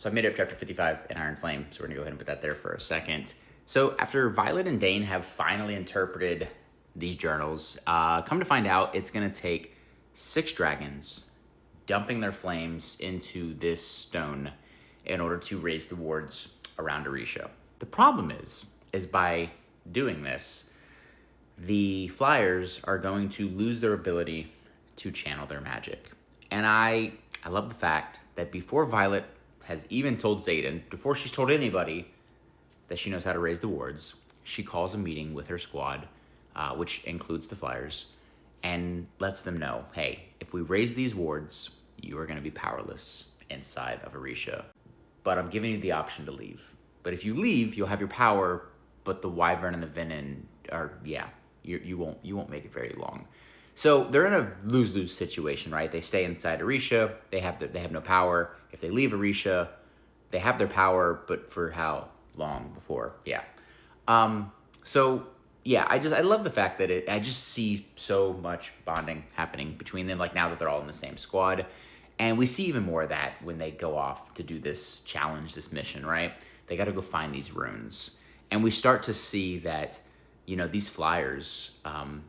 So I made it up to chapter 55 in Iron Flame, so we're gonna go ahead and put that there for a second. So after Violet and Dane have finally interpreted these journals, come to find out it's gonna take 6 dragons dumping their flames into this stone in order to raise the wards around Orisha. The problem is by doing this, the Flyers are going to lose their ability to channel their magic. And I love the fact that before Violet has even told Xaden, before she's told anybody that she knows how to raise the wards, she calls a meeting with her squad, which includes the Flyers, and lets them know, hey, if we raise these wards, you are going to be powerless inside of Orisha. But I'm giving you the option to leave. But if you leave, you'll have your power, but the Wyvern and the Venin are, you won't make it very long. So they're in a lose-lose situation, right? They stay inside Orisha, they have no power. If they leave Orisha, they have their power, but for how long before? I love the fact that I just see so much bonding happening between them, like now that they're all in the same squad. And we see even more of that when they go off to do this challenge, this mission, right? They got to go find these runes. And we start to see that, these Flyers,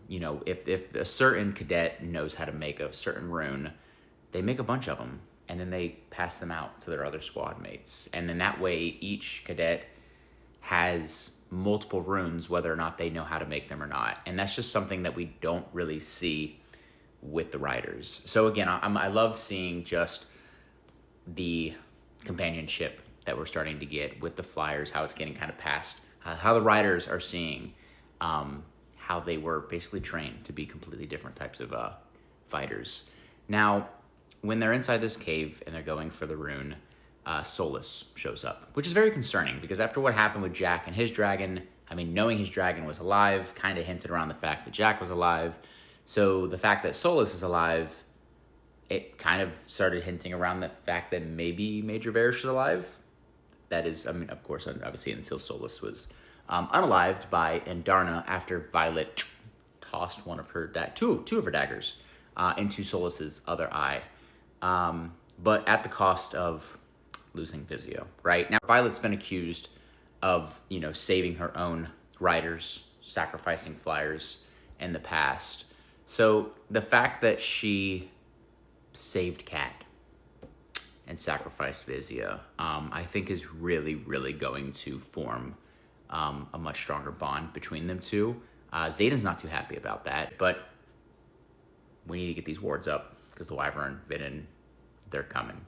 if a certain cadet knows how to make a certain rune, they make a bunch of them, and then they pass them out to their other squad mates. And then that way, each cadet has multiple runes, whether or not they know how to make them or not. And that's just something that we don't really see with the Riders. So again, I love seeing just the companionship that we're starting to get with the Flyers, how it's getting kind of passed, how the Riders are seeing how they were basically trained to be completely different types of fighters. Now, when they're inside this cave and they're going for the rune, Solas shows up, which is very concerning because after what happened with Jack and his dragon, knowing his dragon was alive kind of hinted around the fact that Jack was alive. So the fact that Solas is alive, it kind of started hinting around the fact that maybe Major Varish is alive. That is, of course, obviously until Solas was unalived by Andarna after Violet tossed two of her daggers into Solas's other eye, but at the cost of losing Vizio. Right now, Violet's been accused of saving her own riders, sacrificing Flyers in the past. So the fact that she saved Cat and sacrificed Vizio, I think is really, really going to form a much stronger bond between them two. Xaden's not too happy about that, but we need to get these wards up because the Wyvern, Venin, they're coming.